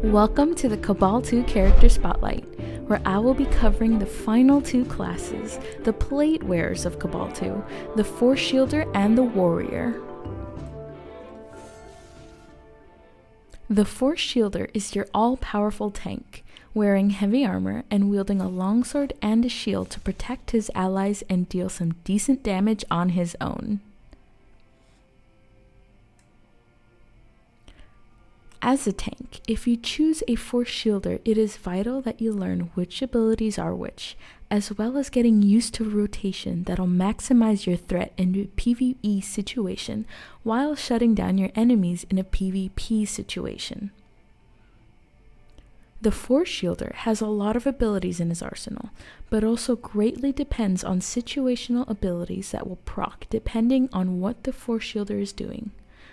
Welcome to the CABAL 2 Character Spotlight, where I will be covering the final two classes, the plate wearers of CABAL 2, the Force Shielder and the Warrior. The Force Shielder is your all-powerful tank, wearing heavy armor and wielding a longsword and a shield to protect his allies and deal some decent damage on his own. As a tank, if you choose a Force Shielder, it is vital that you learn which abilities are which, as well as getting used to rotation that'll maximize your threat in a PvE situation while shutting down your enemies in a PvP situation. The Force Shielder has a lot of abilities in his arsenal, but also greatly depends on situational abilities that will proc depending on what the Force Shielder is doing,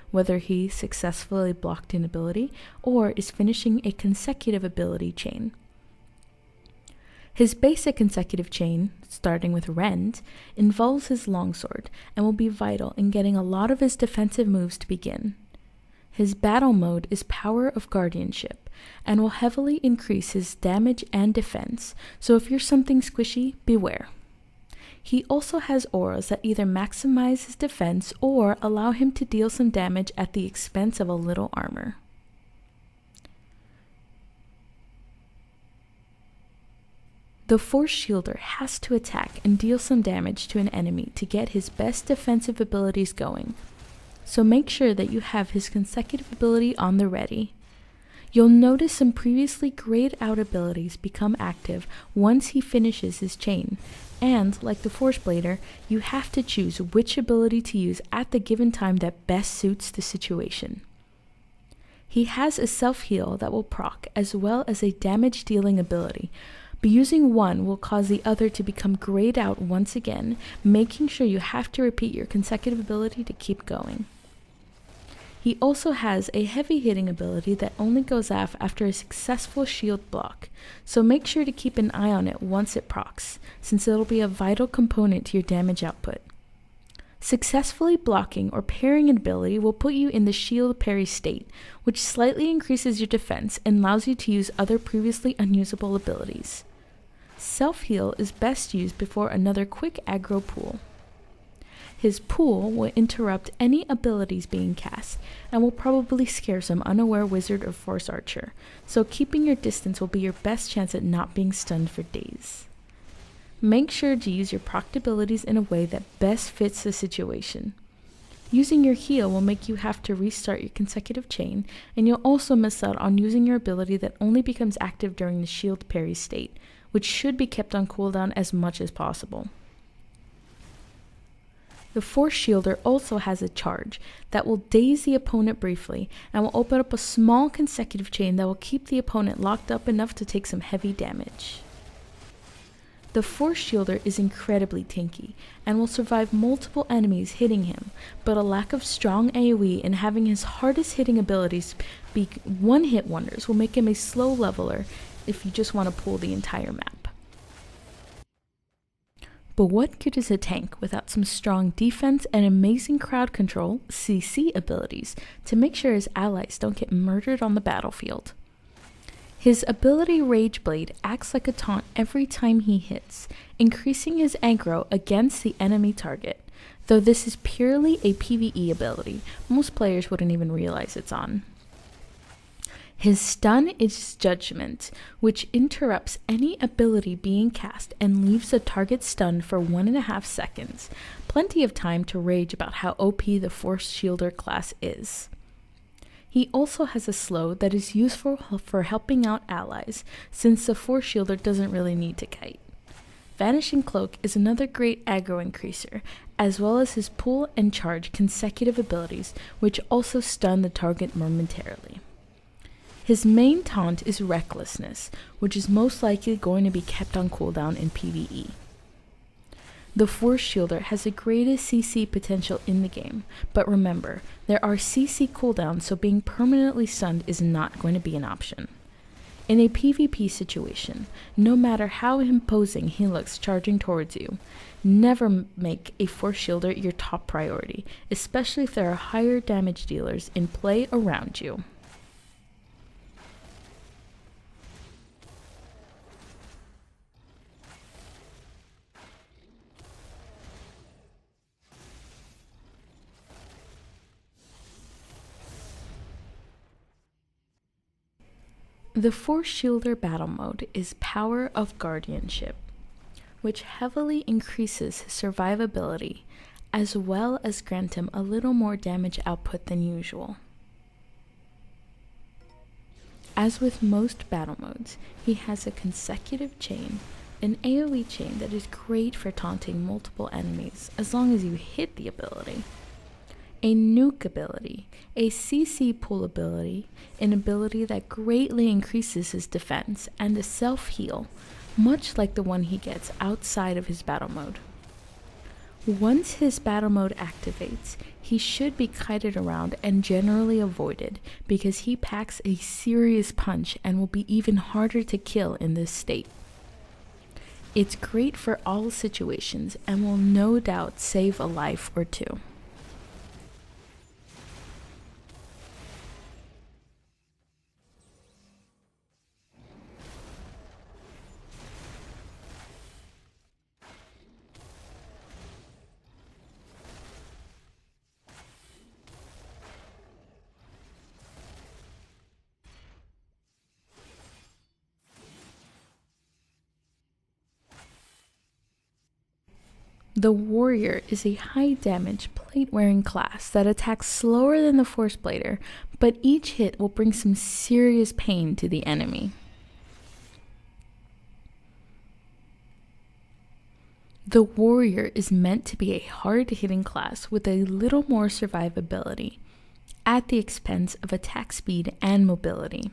whether he successfully blocked an ability or is finishing a consecutive ability chain. His basic consecutive chain, starting with Rend, involves his longsword and will be vital in getting a lot of his defensive moves to begin. His battle mode is Power of Guardianship and will heavily increase his damage and defense, so if you're something squishy, beware. He also has auras that either maximize his defense or allow him to deal some damage at the expense of a little armor. The Force Shielder has to attack and deal some damage to an enemy to get his best defensive abilities going, so make sure that you have his consecutive ability on the ready. You'll notice some previously grayed out abilities become active once he finishes his chain, and like the Force Blader, you have to choose which ability to use at the given time that best suits the situation. He has a self-heal that will proc as well as a damage dealing ability, but using one will cause the other to become grayed out once again, making sure you have to repeat your consecutive ability to keep going. He also has a heavy hitting ability that only goes off after a successful shield block, so make sure to keep an eye on it once it procs, since it'll be a vital component to your damage output. Successfully blocking or parrying an ability will put you in the shield parry state, which slightly increases your defense and allows you to use other previously unusable abilities. Self-heal is best used before another quick aggro pool. His pool will interrupt any abilities being cast and will probably scare some unaware wizard or force archer, so keeping your distance will be your best chance at not being stunned for days. Make sure to use your proc abilities in a way that best fits the situation. Using your heal will make you have to restart your consecutive chain, and you'll also miss out on using your ability that only becomes active during the shield parry state, which should be kept on cooldown as much as possible. The Force Shielder also has a charge that will daze the opponent briefly and will open up a small consecutive chain that will keep the opponent locked up enough to take some heavy damage. The Force Shielder is incredibly tanky and will survive multiple enemies hitting him, but a lack of strong AoE and having his hardest hitting abilities be one-hit wonders will make him a slow leveler if you just want to pull the entire map. But what good is a tank without some strong defense and amazing crowd control (CC) abilities to make sure his allies don't get murdered on the battlefield? His ability Rage Blade acts like a taunt every time he hits, increasing his aggro against the enemy target. Though this is purely a PvE ability, most players wouldn't even realize it's on. His stun is Judgment, which interrupts any ability being cast and leaves the target stunned for 1.5 seconds, plenty of time to rage about how OP the Force Shielder class is. He also has a slow that is useful for helping out allies, since the Force Shielder doesn't really need to kite. Vanishing Cloak is another great aggro increaser, as well as his pull and charge consecutive abilities, which also stun the target momentarily. His main taunt is Recklessness, which is most likely going to be kept on cooldown in PvE. The Force Shielder has the greatest CC potential in the game, but remember, there are CC cooldowns, so being permanently stunned is not going to be an option. In a PvP situation, no matter how imposing he looks charging towards you, never make a Force Shielder your top priority, especially if there are higher damage dealers in play around you. The Force Shielder battle mode is Power of Guardianship, which heavily increases his survivability, as well as grant him a little more damage output than usual. As with most battle modes, he has a consecutive chain, an AoE chain that is great for taunting multiple enemies as long as you hit the ability, a nuke ability, a CC pool ability, an ability that greatly increases his defense, and a self-heal, much like the one he gets outside of his battle mode. Once his battle mode activates, he should be kited around and generally avoided because he packs a serious punch and will be even harder to kill in this state. It's great for all situations and will no doubt save a life or two. The Warrior is a high damage plate wearing class that attacks slower than the Force Blader, but each hit will bring some serious pain to the enemy. The Warrior is meant to be a hard-hitting class with a little more survivability, at the expense of attack speed and mobility.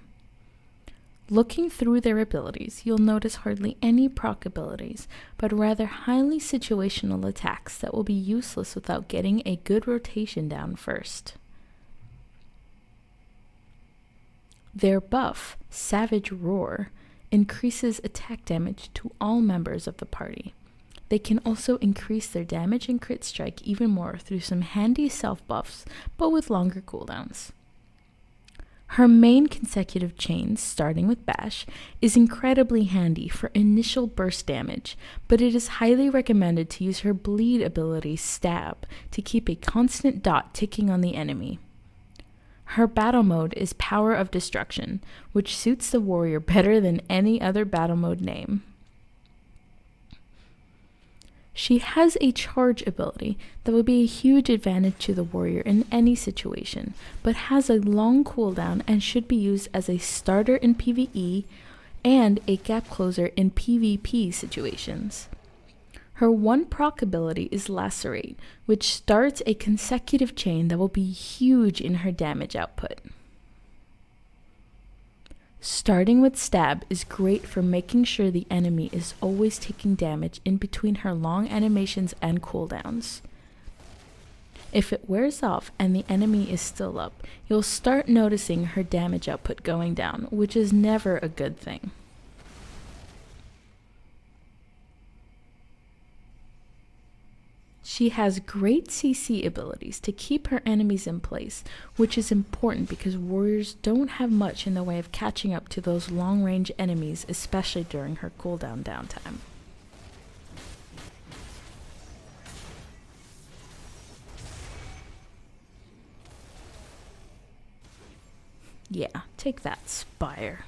Looking through their abilities, you'll notice hardly any proc abilities, but rather highly situational attacks that will be useless without getting a good rotation down first. Their buff, Savage Roar, increases attack damage to all members of the party. They can also increase their damage and crit strike even more through some handy self-buffs, but with longer cooldowns. Her main consecutive chain, starting with Bash, is incredibly handy for initial burst damage, but it is highly recommended to use her bleed ability, Stab, to keep a constant dot ticking on the enemy. Her battle mode is Power of Destruction, which suits the Warrior better than any other battle mode name. She has a charge ability that will be a huge advantage to the Warrior in any situation, but has a long cooldown and should be used as a starter in PvE and a gap closer in PvP situations. Her one proc ability is Lacerate, which starts a consecutive chain that will be huge in her damage output. Starting with Stab is great for making sure the enemy is always taking damage in between her long animations and cooldowns. If it wears off and the enemy is still up, you'll start noticing her damage output going down, which is never a good thing. She has great CC abilities to keep her enemies in place, which is important because warriors don't have much in the way of catching up to those long-range enemies, especially during her cooldown downtime. Yeah, take that, Spire.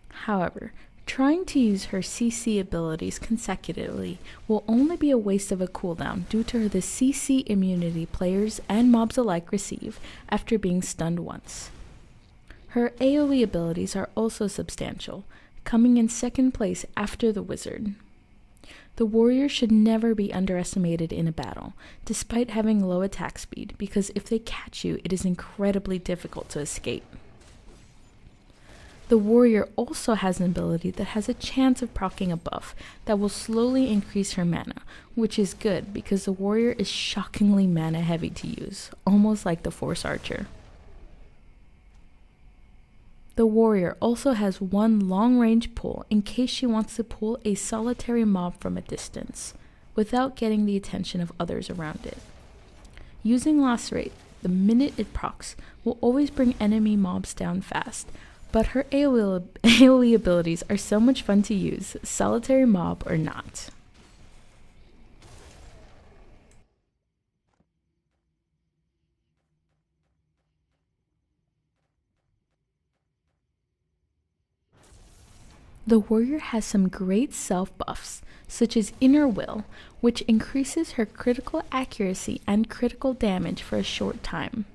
However, trying to use her CC abilities consecutively will only be a waste of a cooldown due to the CC immunity players and mobs alike receive after being stunned once. Her AoE abilities are also substantial, coming in second place after the wizard. The warrior should never be underestimated in a battle, despite having low attack speed, because if they catch you, it is incredibly difficult to escape. The warrior also has an ability that has a chance of proccing a buff that will slowly increase her mana, which is good because the warrior is shockingly mana heavy to use, almost like the Force Archer. The warrior also has one long-range pull in case she wants to pull a solitary mob from a distance, without getting the attention of others around it. Using Lacerate, the minute it procs, will always bring enemy mobs down fast, but her AoE abilities are so much fun to use, solitary mob or not. The warrior has some great self-buffs, such as Inner Will, which increases her critical accuracy and critical damage for a short time.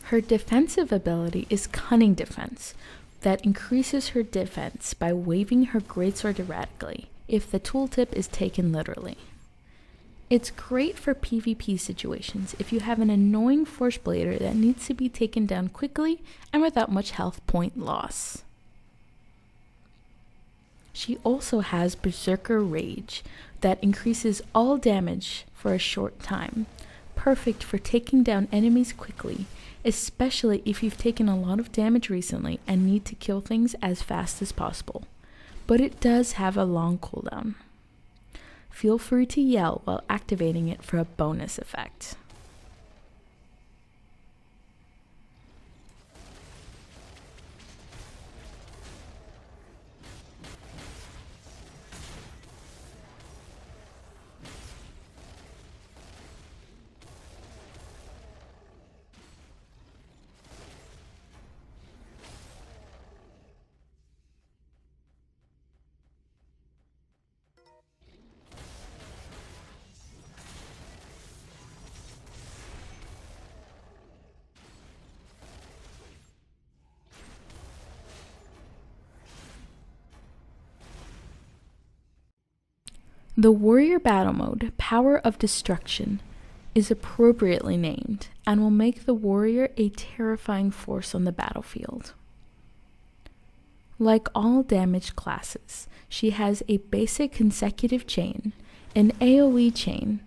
Her defensive ability is Cunning Defense, that increases her defense by waving her greatsword erratically, if the tooltip is taken literally. It's great for PvP situations if you have an annoying Force Blader that needs to be taken down quickly and without much health point loss. She also has Berserker Rage that increases all damage for a short time, perfect for taking down enemies quickly, especially if you've taken a lot of damage recently and need to kill things as fast as possible. But it does have a long cooldown. Feel free to yell while activating it for a bonus effect. The Warrior Battle Mode, Power of Destruction, is appropriately named and will make the warrior a terrifying force on the battlefield. Like all damaged classes, she has a basic consecutive chain, an AoE chain,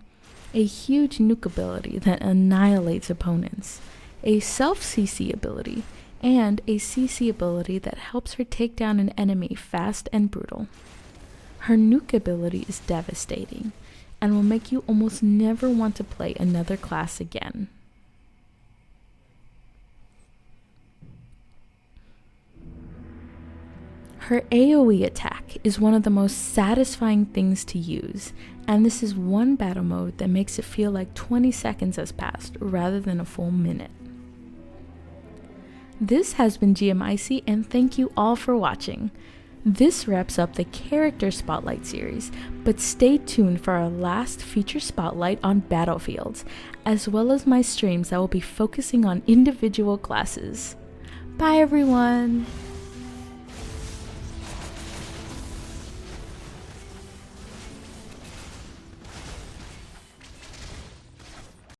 a huge nuke ability that annihilates opponents, a self-CC ability, and a CC ability that helps her take down an enemy fast and brutal. Her nuke ability is devastating and will make you almost never want to play another class again. Her AoE attack is one of the most satisfying things to use, and this is one battle mode that makes it feel like 20 seconds has passed rather than a full minute. This has been GMIC, and thank you all for watching. This wraps up the Character Spotlight series, but stay tuned for our last feature spotlight on battlefields, as well as my streams that will be focusing on individual classes. Bye everyone!